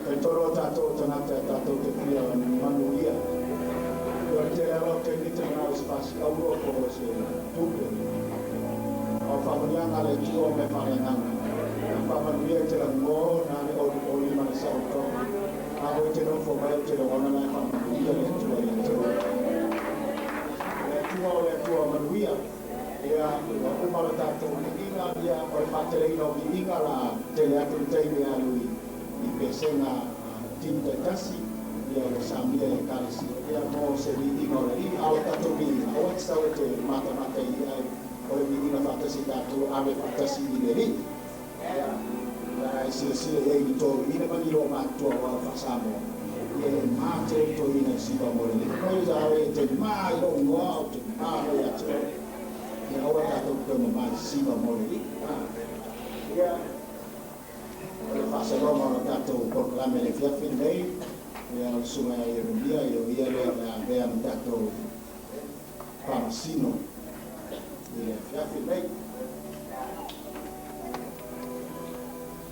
e toro tātou tanata tātou te pia manuia. Ua te reo te nita ngā spasi auro ko se tupe. Au whamanianga le tua me whanenanga. Whamanuia te la ngō nā le o lima le sao tōku. A hoi te nofo mai te ronga nai whamanuia le tua i tua. Le tua o le tua manuia. Ia ua umara tātou ni inga ia o le whātereina o ki inga la te le atu teime alui i pesenga tinta tasi ia le samia e karisi. Ia mo se ni inga o le i au tātou ni au e tau te mata i ai o le ni inga whātasi tātou ame whātasi i le ri. Ia e sile e i tō ina maniro mātua o a whasamo. Ia e māte tō ina siwa mo le ri. Koi zao e te mā i o ngoa o te mā o e atu. Ia awa tātou kama mā siwa mo le ri. Ia o le whasaloma o tātou proklame le fiafi nei. Ia o sunga e Jeremia i o ia lea mea mea mi tātou Pamasino. Ia fiafi nei.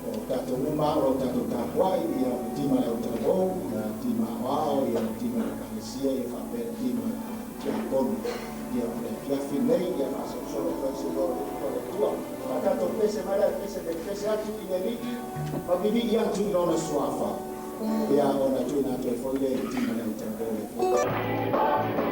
O tātou uma o tātou tāpuai, ia o tima leo tātou, ia tima wao, ia o tima le kālesia, ia whapera tima kia tonu. Ia o le fiafi nei, ia whasa o solo kaisi o le tua. A tātou pese mara, pese atu i le riki, ma bibi i atu i lona suafa. Ia o na tui nā tue foile i tima leo tātou le fiafi.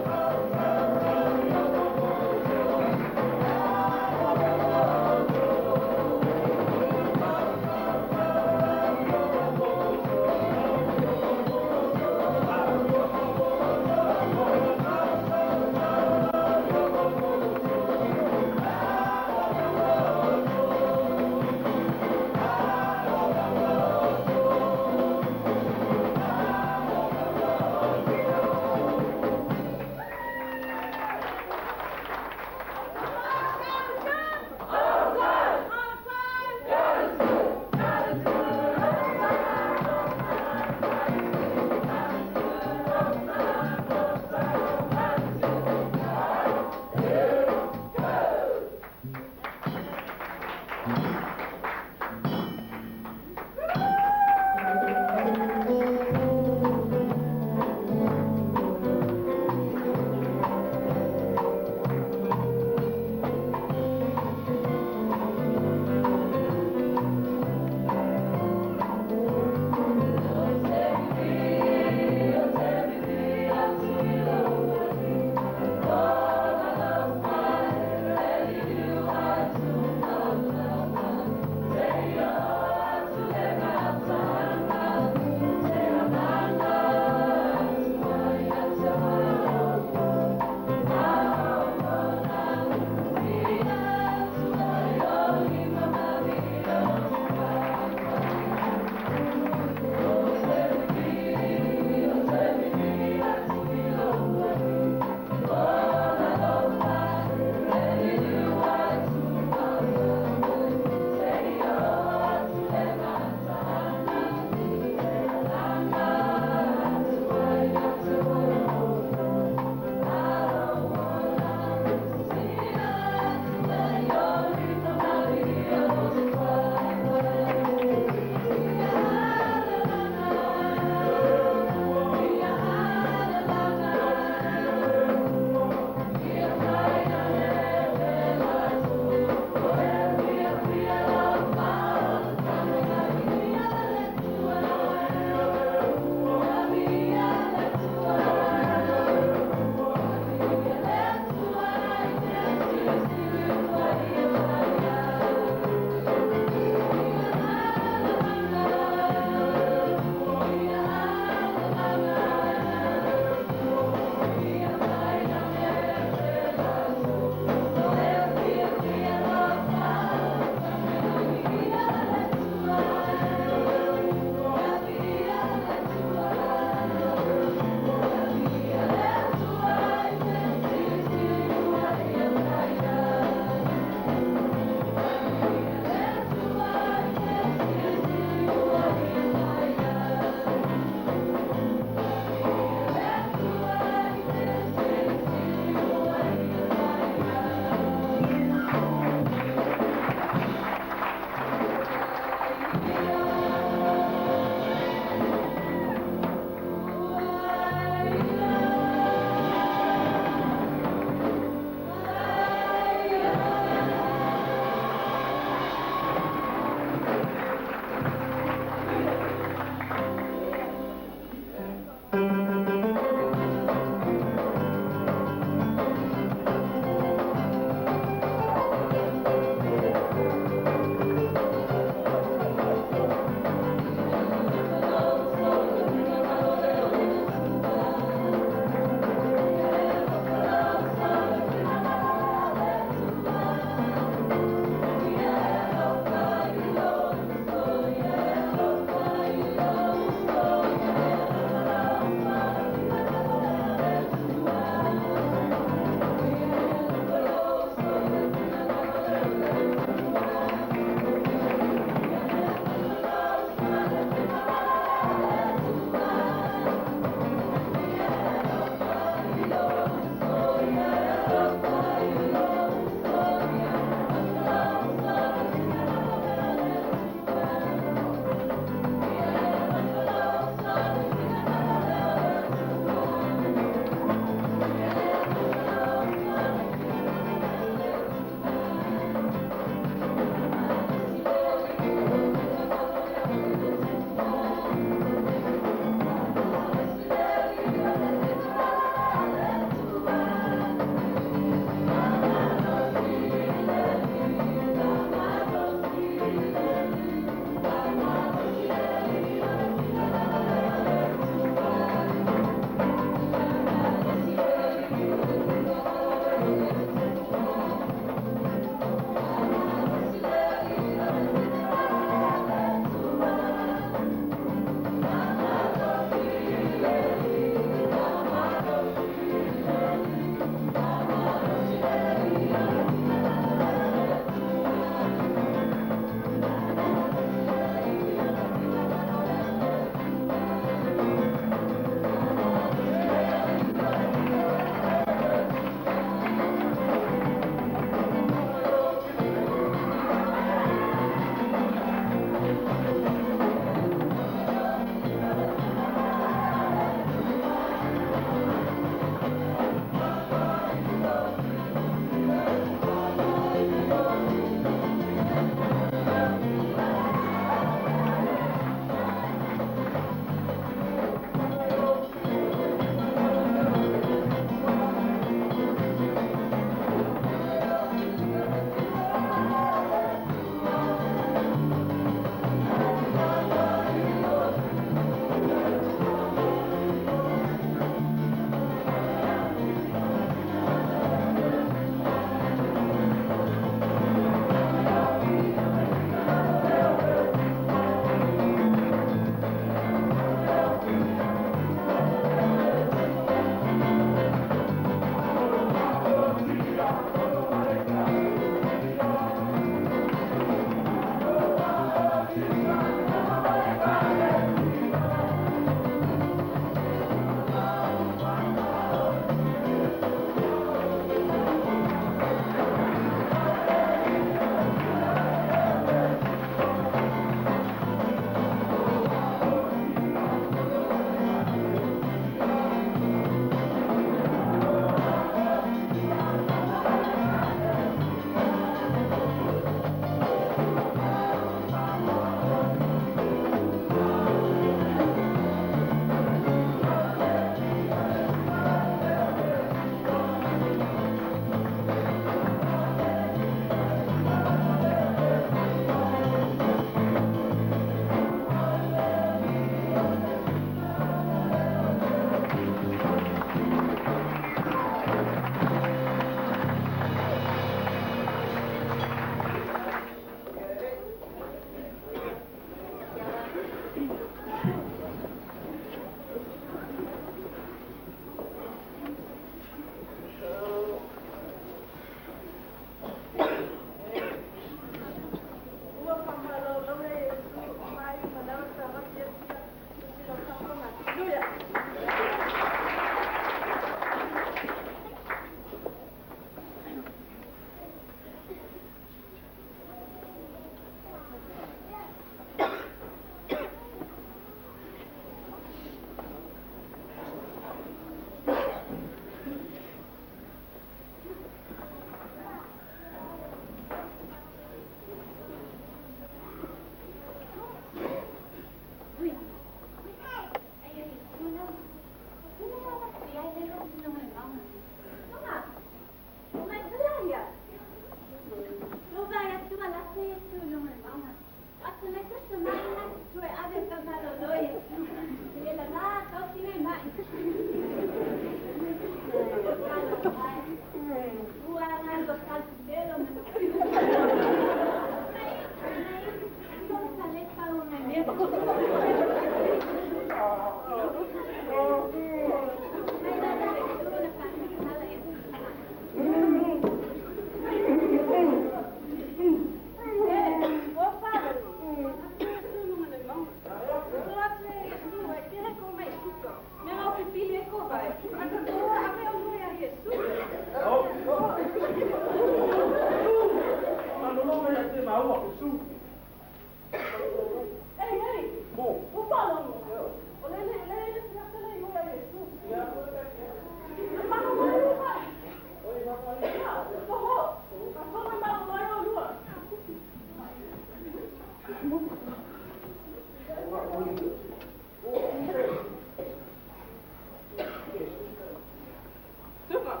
Tuma,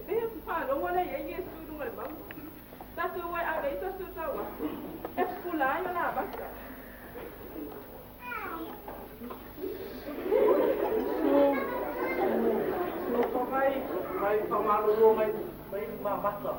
dia fala, olha aí, isso não é bom. Tá tu vai a ver, tá tu tá lá. É pular e lá, basta. Não vai tomar no gol, vai basta.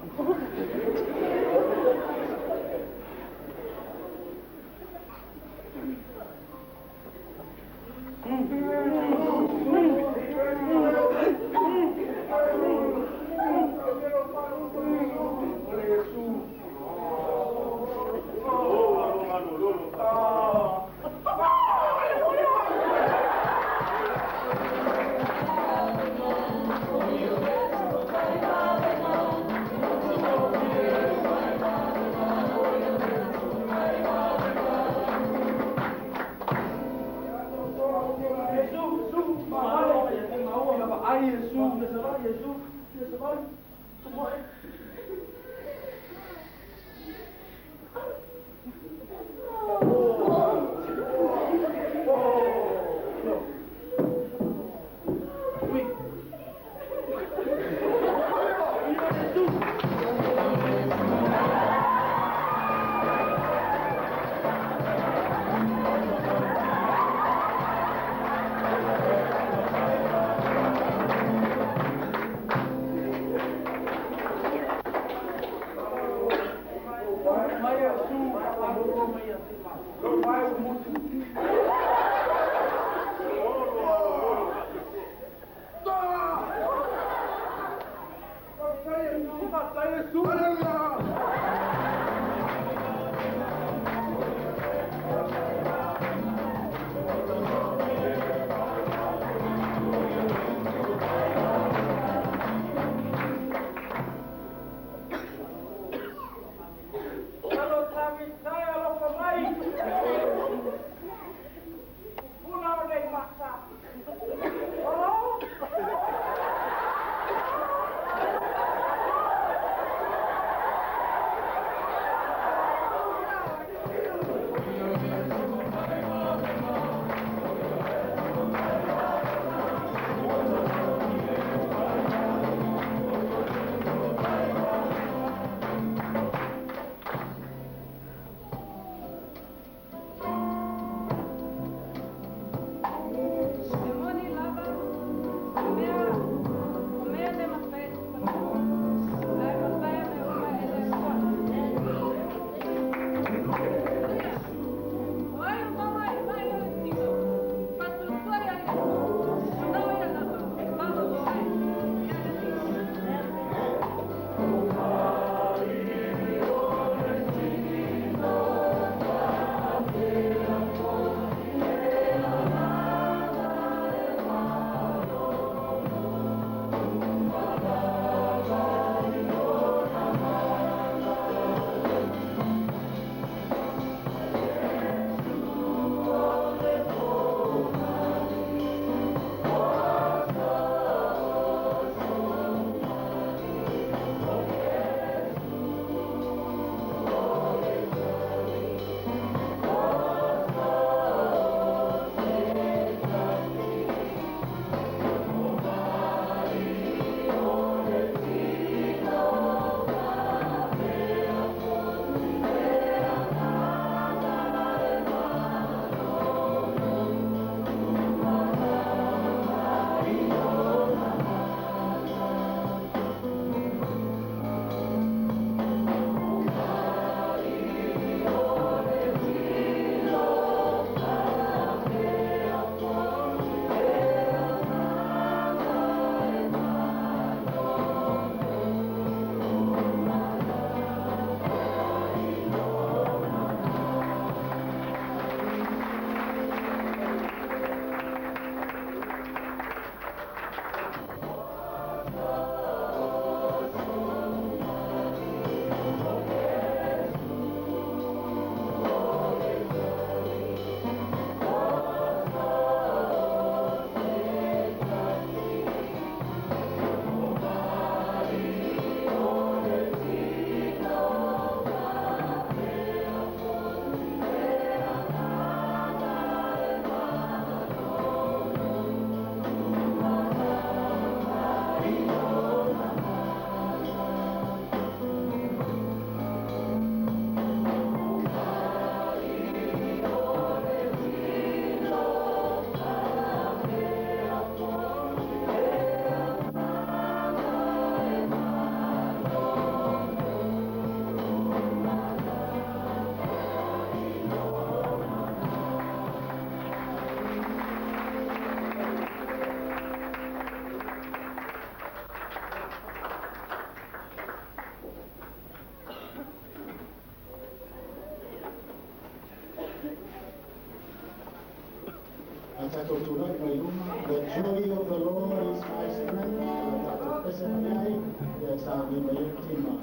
tato tulad may luma. The joy of the Lord is my strength. Tato pesa mayay. Kaya sabi mo yung tima.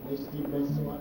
Nesti beswa.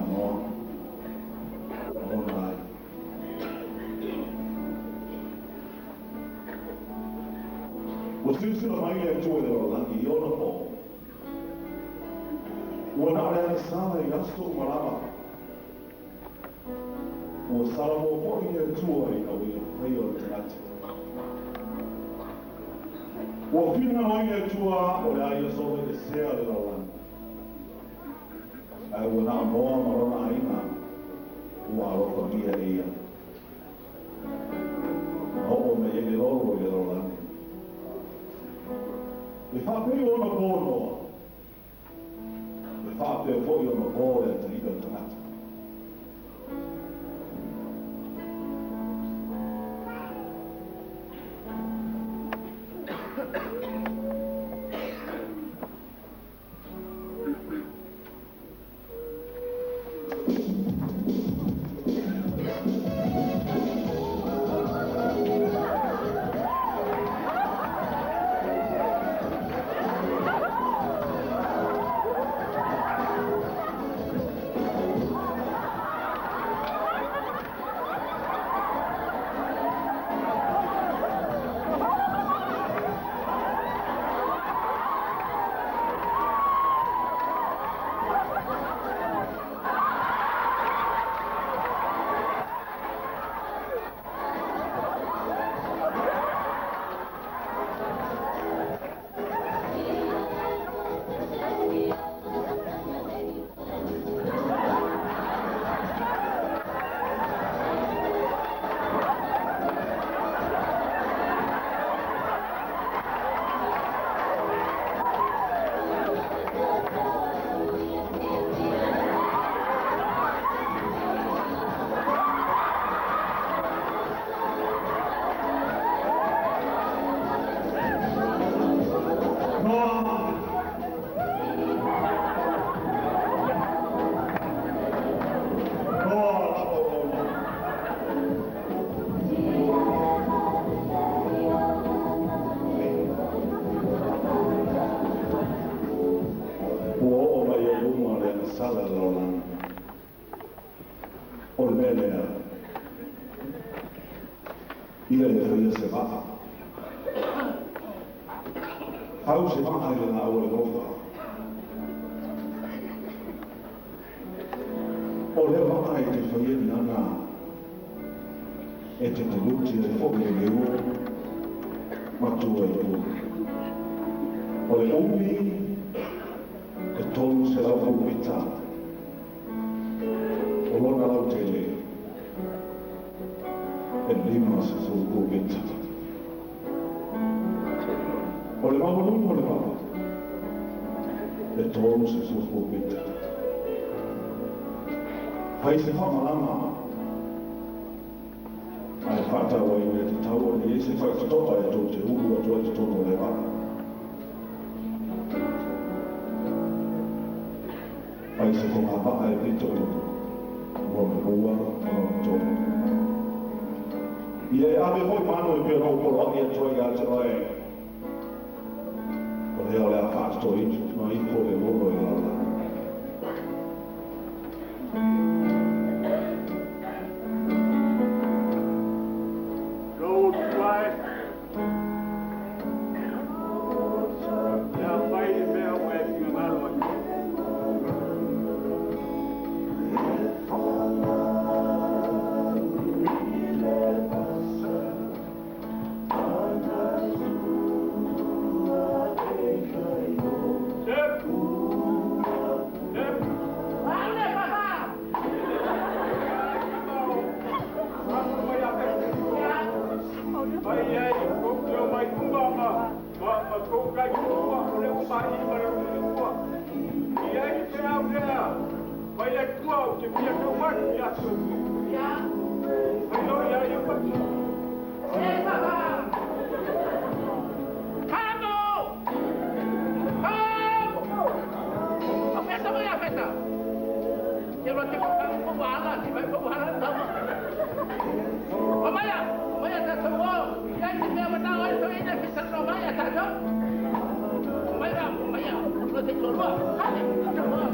mo. Ona. What's my enjoy the Langi Yono? When I had a son, I asked to Marama. Was Salamo 40 years tour, I will play on tonight. Well, if you know I tour, or I just already say a little one. I will not know Marona Ina, who are of a year here. No, may it all over the land. If I pay on a board, if I pay for you on a board at the legal tonight.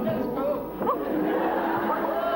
Let's go.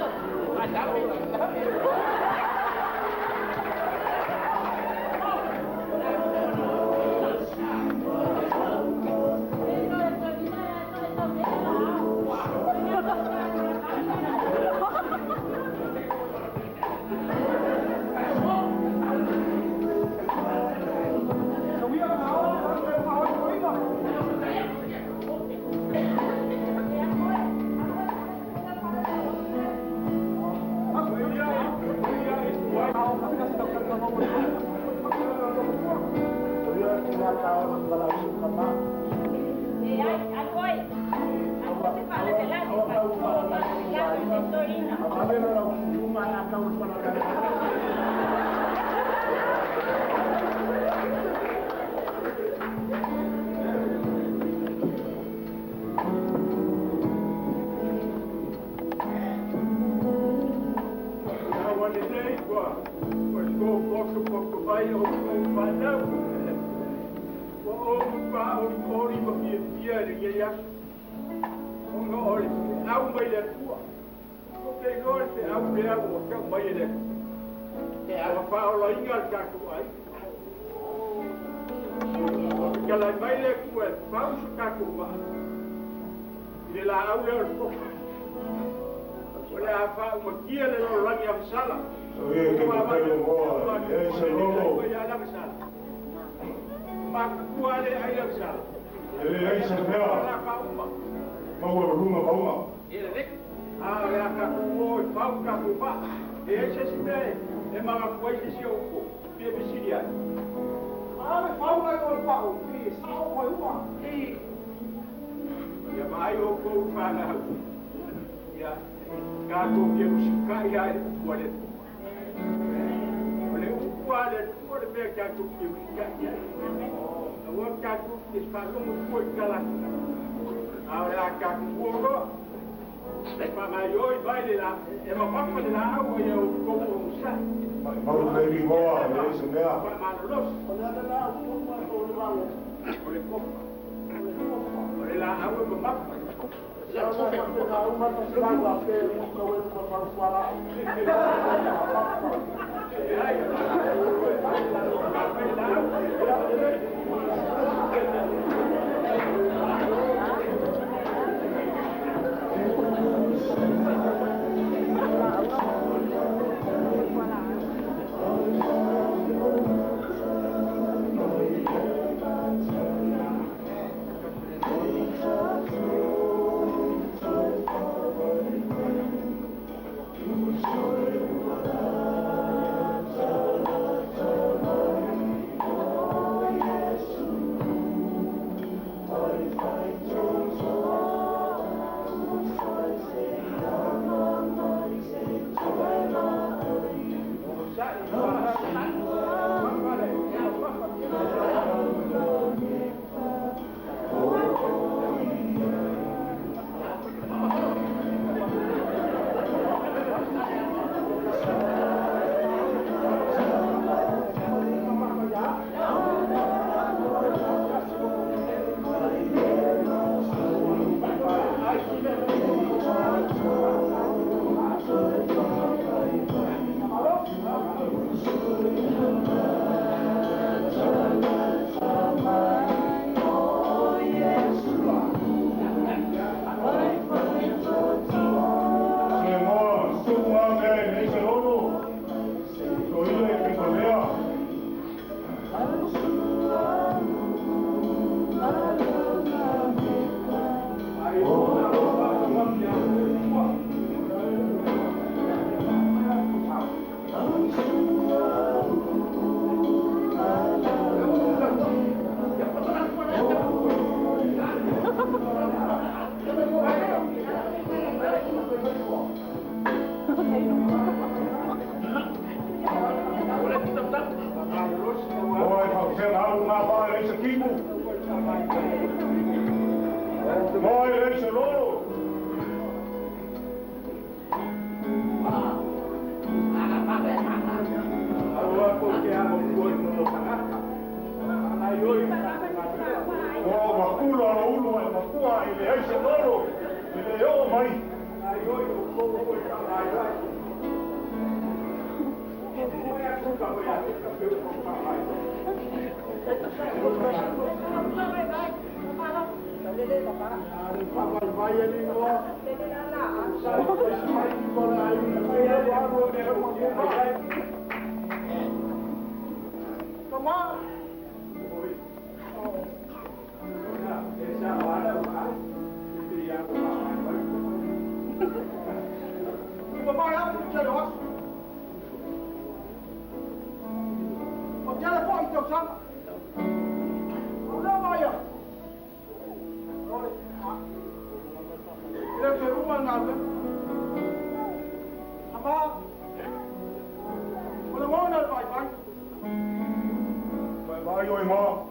oi mo.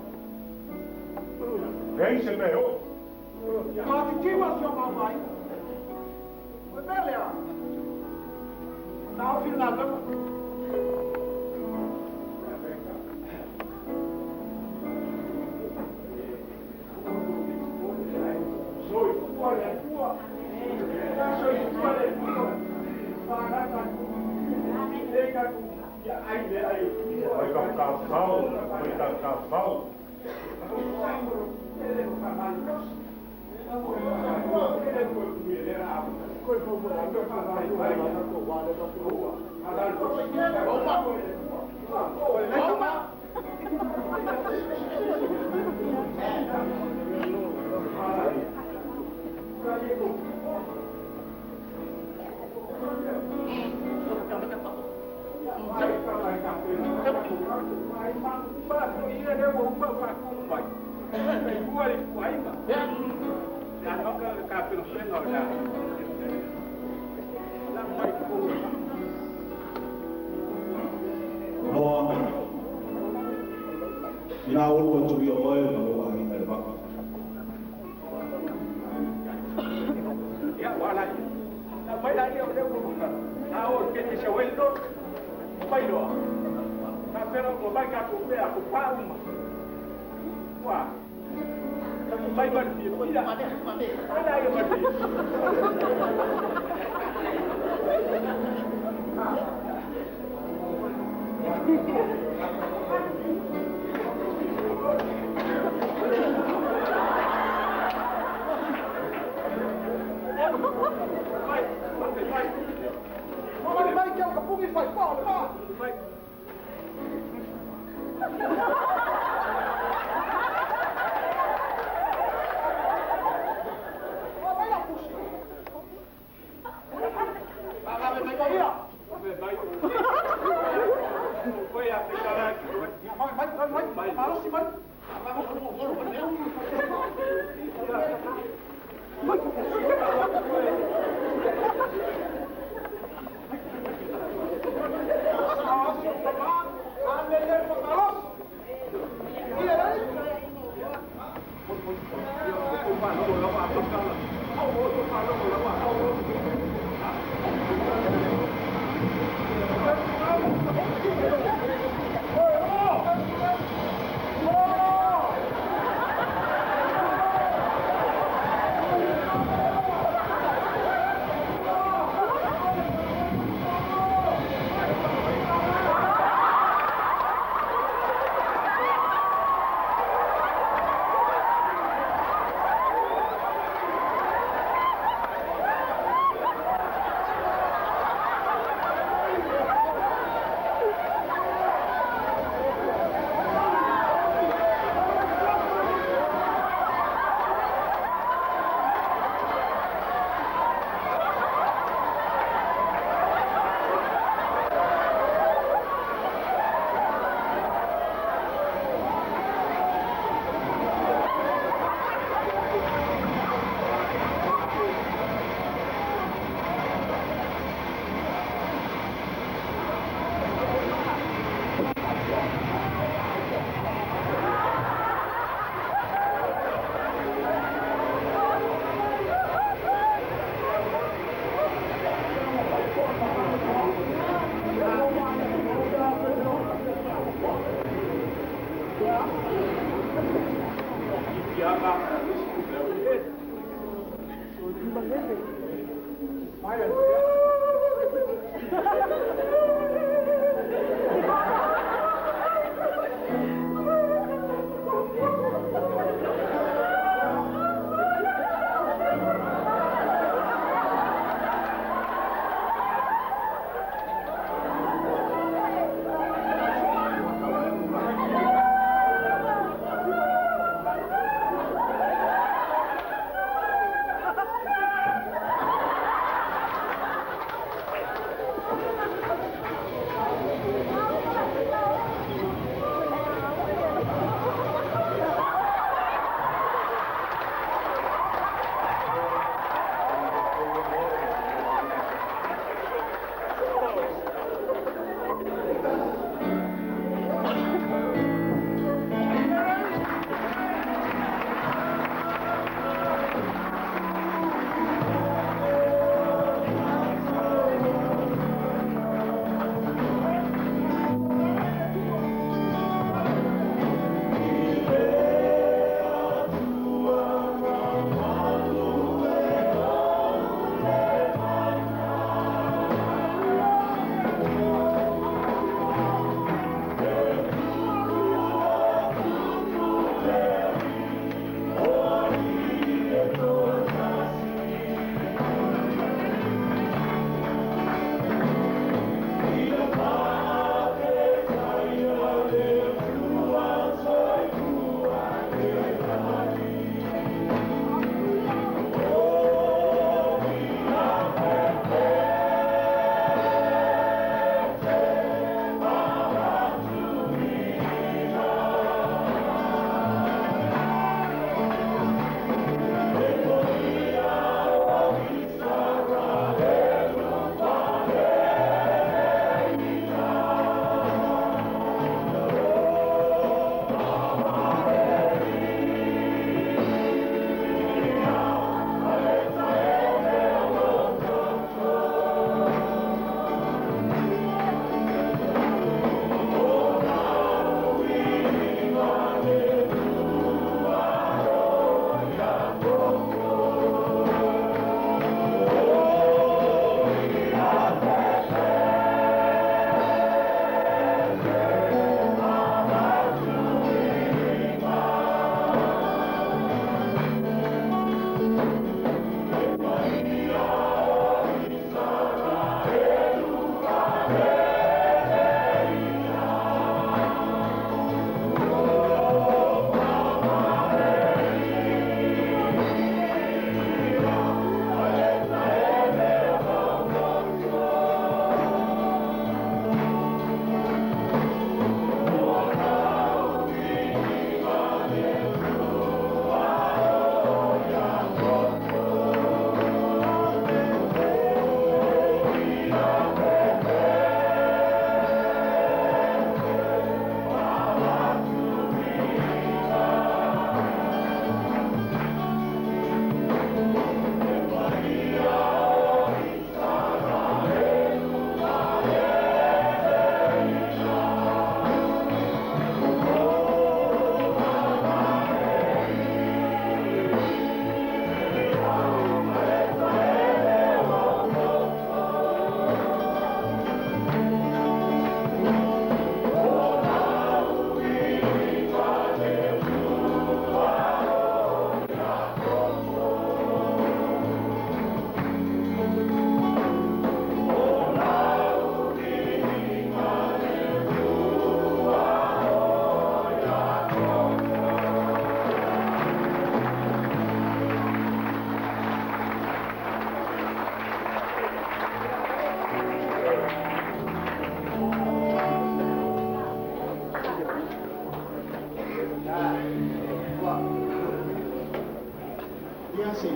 Ei se me o. Ma ti chiama sua mamãe? Olha, tá ao final da Aika kasal, aika kasal. Noa, ina ulu tu yo oi na lo ai na ba. ya wala na mai da dia dia buka na o ke ni shawel do pai do na pero ko ba ka ko pe a ko pa uma wa na ko bai ba ti ko ida ada ya ba ti vai que é o capuz e sai fora, vai. Vai lá, puxa. Vai a ficar vai, fala se vai.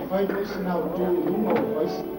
vai nesse na do uma vai se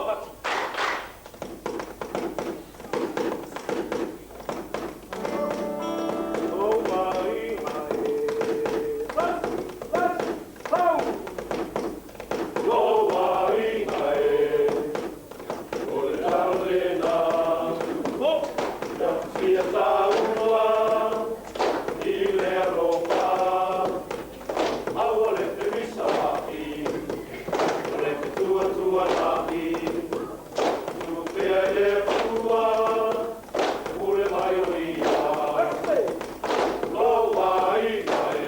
mati. Oh mai mai. Let's go. Oh mai mai. Ole alena. Oh. Ja fiesta unoa. Ile ropa. Awole te misaki. Ole te tua taki. Tu te ele tua. Ule mai oia. Lo mai mai.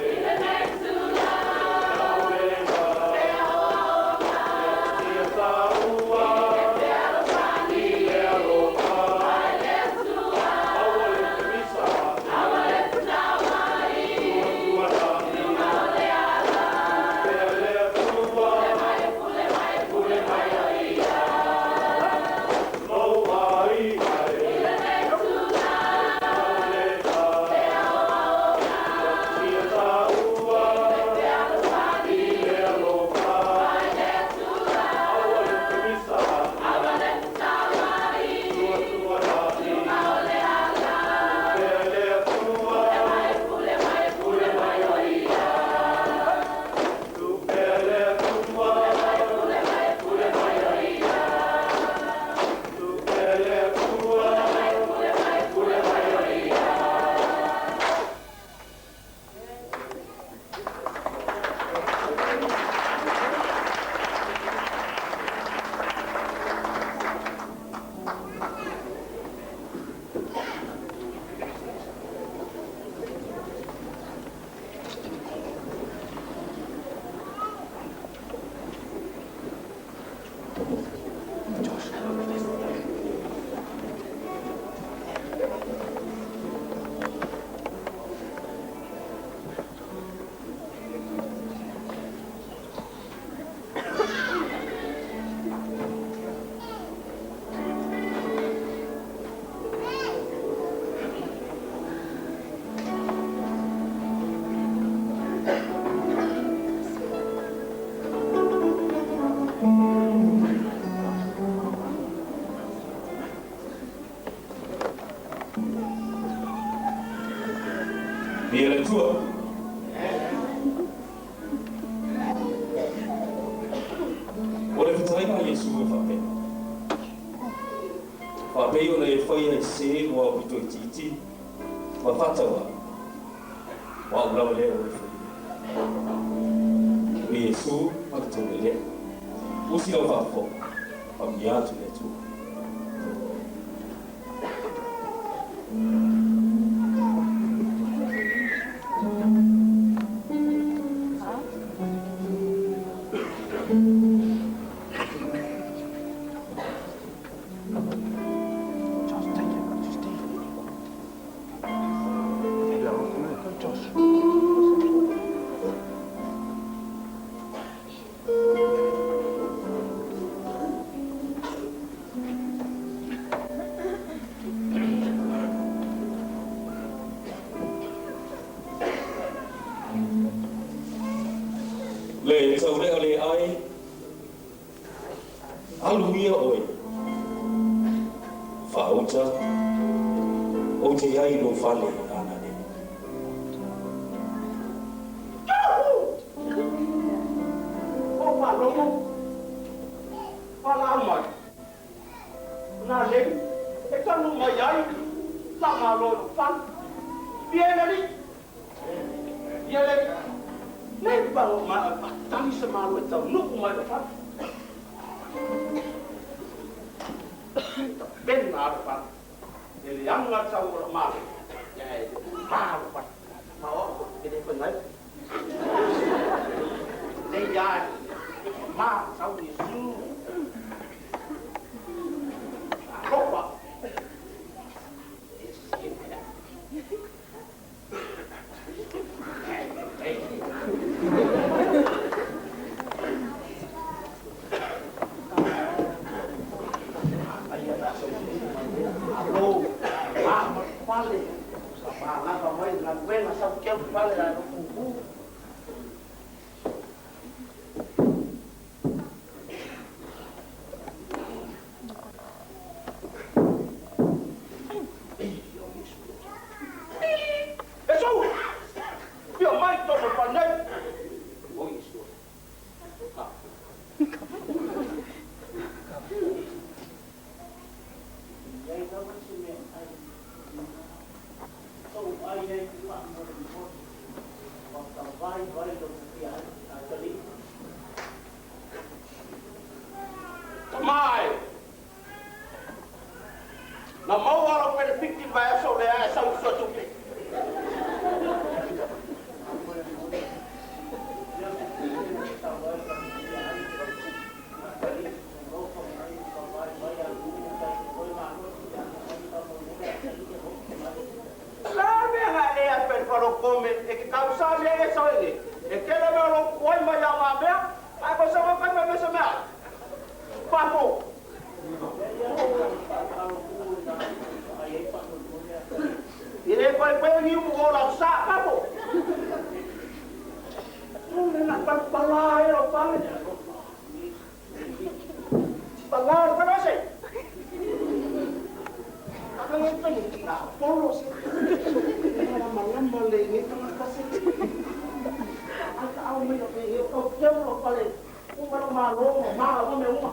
Biar tua. Ora fitaina Yesu e fape. Fape ona e fai ai se wa pito titi. Wa fatawa. Wa ula le o fai. Yesu ma to le. Usi o fa fo. Pa mia tu le tu. Le sau le ale ai aluia oi fauta o te ai no fale ana ne O palomo. Palama. Na le. E tanu mai ai. La malo fan. Viene lì. Viene. Nei bang ma tani semalo tau nuk mai fa. Ben ma fa. Ele yang ngat tau ma. Ya, ma fa. Ma o ke de kon nai. Nei ya ma tau ni su. Kopa. Mai. Na mau ala pele piti vai so le ai sa so tupe. Come e che causa le soldi e che le lo puoi mai amare a cosa va a fare se mai papo e poi io ora sa papo non la parlare lo fare parlare però sei non pensi a pollo lama le ni tengah kasih aka au me lo ke yo yo lo pale un malo malo me uma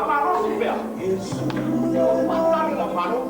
Pamaro si bea. Matang na paro.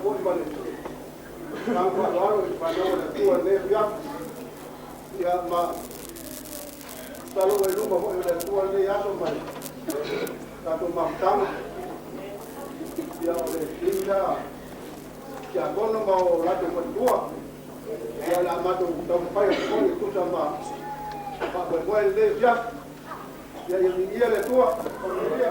pun balik. Nampak baru di pandang ada tua lebiak. Ya ma. Kalau elu mau ada tua ni ya somai. Satu makam. Ya oleh tinggal. Ya kono mau laju berdua. Ya lama tu sampai pun itu sama. Pak berbuat lebiak. Ya yang dia le tua. Dia.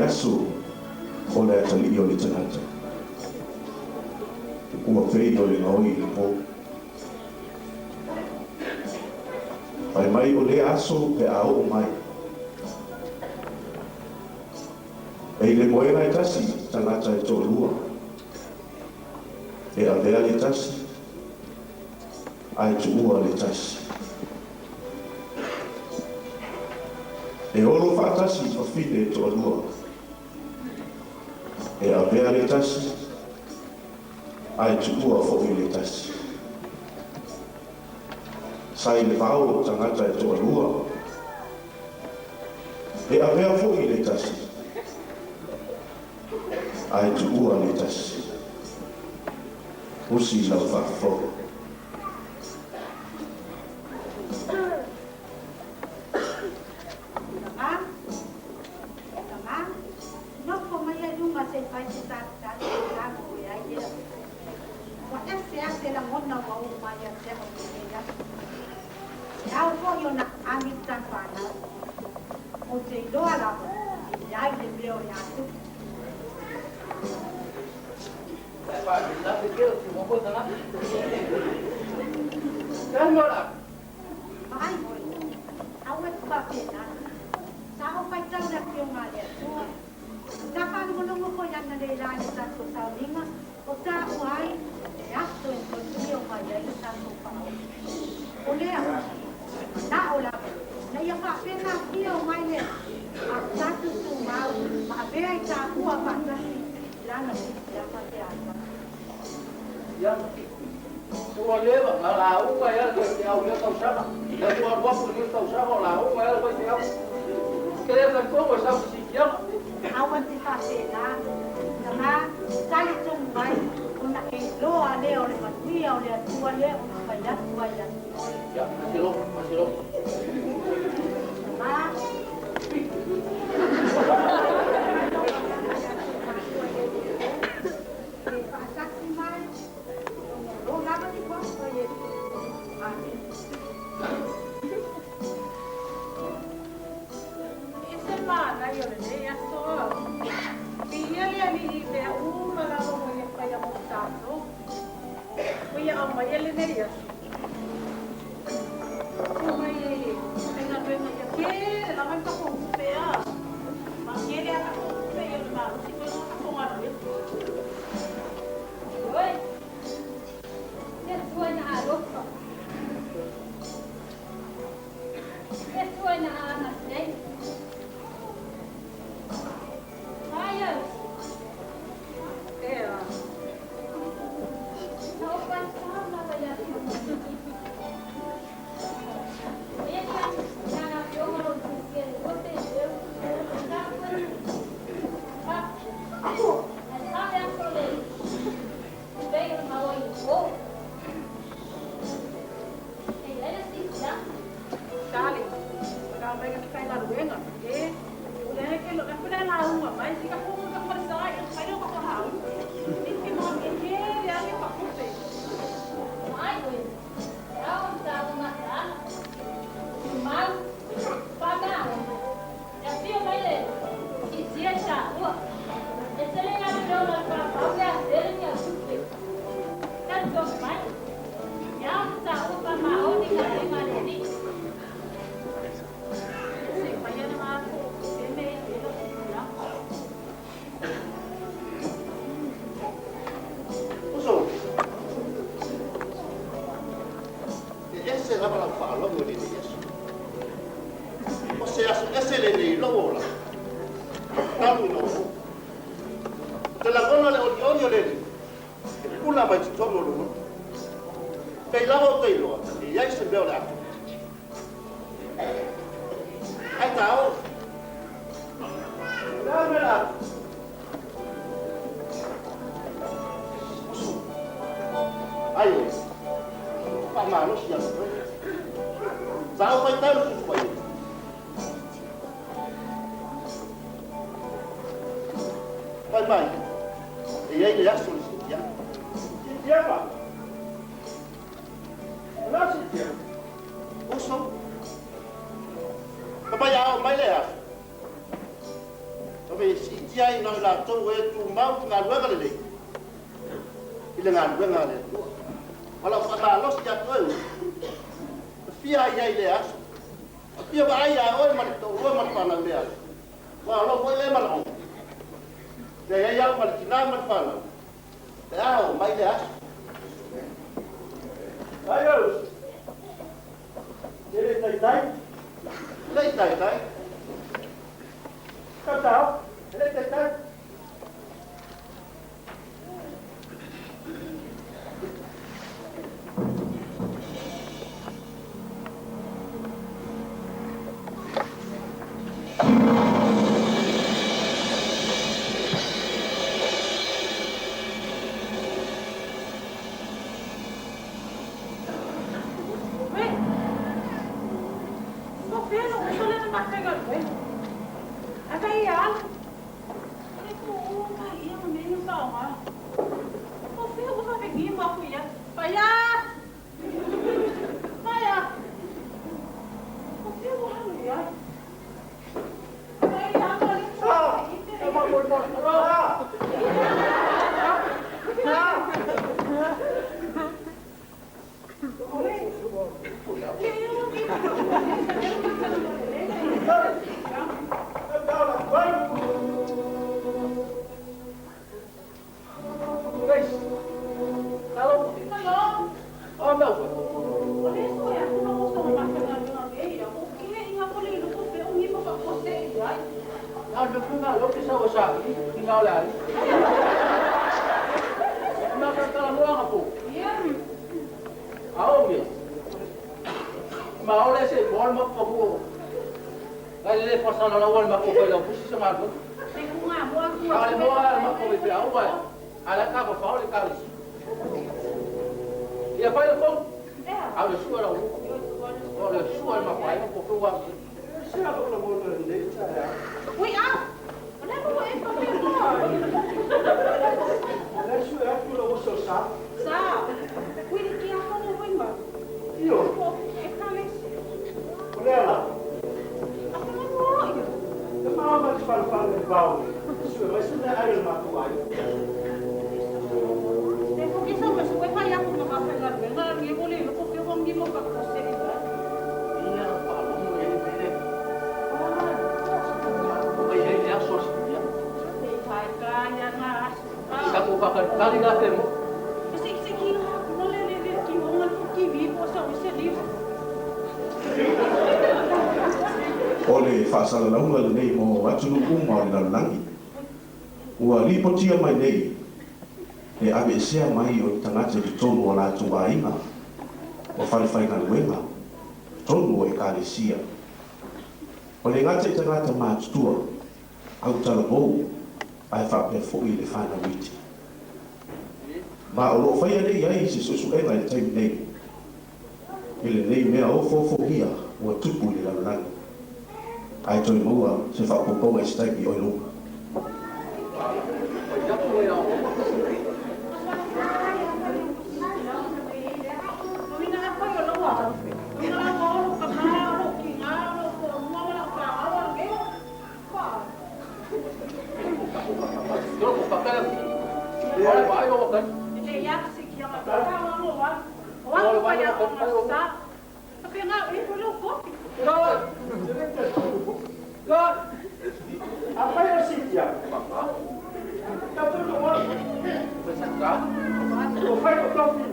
aso o le atali o le tanata. Ua pei o le ngaoi le po. Pai mai o le aso pe a o mai. E le moena e tasi tanata e tō lua. E a lea le tasi. Ai tu ua le tasi. E olo whaatasi o whine e tō lua. E a lea le tasi. Ai tu ua whoki le tasi. Sai le whao tangata e tō lua. E a lea whoki le tasi. Ai tu ua le tasi. Usi lau whafo. Io le mai ele neria. Mai tenga venga ya que la vai para com pea. Mas ele é com pea ele vai, se não tá com ar. Oi. Isso é na roça. Isso é na ana, né? Ai, é. Não vai estar nada já. Eso me sube para allá como va a pegar. Kali gate mo. Sige, nalililit ko ng TV po sa usilis. Ole whaasalaunga le nei mo atunu uma o le lalangi. Ua lipotia mai nei, e ave sea mai o tangata ki tonu o la tuwainga, o whaliwhainga luenga, tonu o e kālesia. O le ngata i tangata mātutua, au tala mou, ai whapea fōi le whana witi. Ma o lo whaia nei ai se susuenga i le taimi nei, i le nei mea o fōfōhia ua tupu le lalangi. Ai toi maua se whapoponga i staipi o i lunga. Apa yang siap? Tapi kalau bersekat, kalau saya kopi,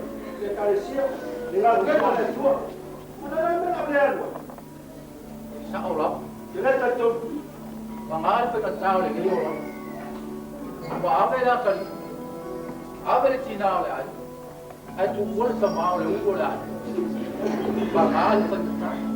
kalau siap, dengan kita semua, mana yang berapa? Insyaallah, kita tetap mengalir pada tahun ini orang. Apa yang akan, apa yang Cina oleh, itu pun sama oleh ulah. Mengalir pada tahun.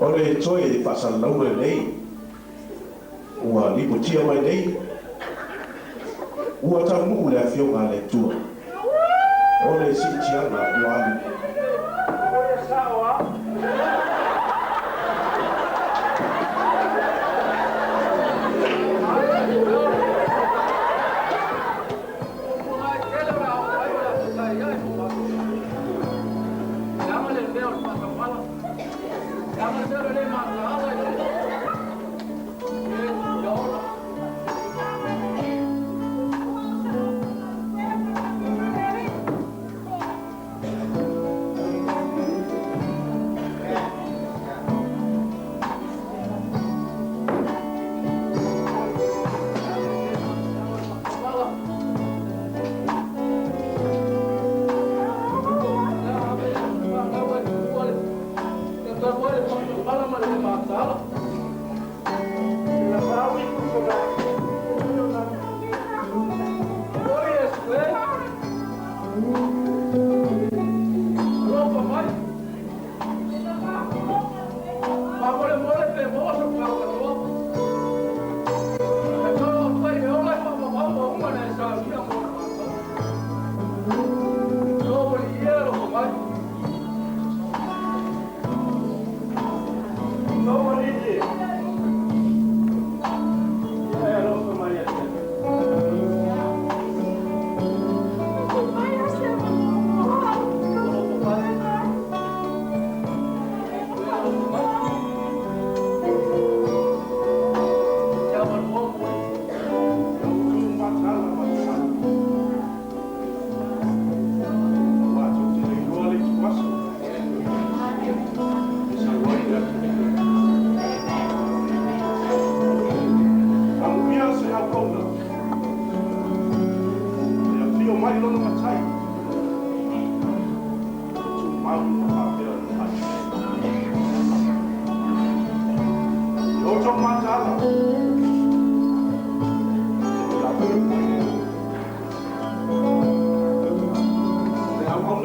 Ole toi e whaasalaunga nei, ua lipotia mai nei, ua tamu le awhionga le tua. Ole si tianga ua alu. Ole sawa.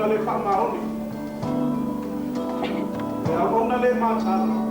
le whamaoni. Le awona le mātara.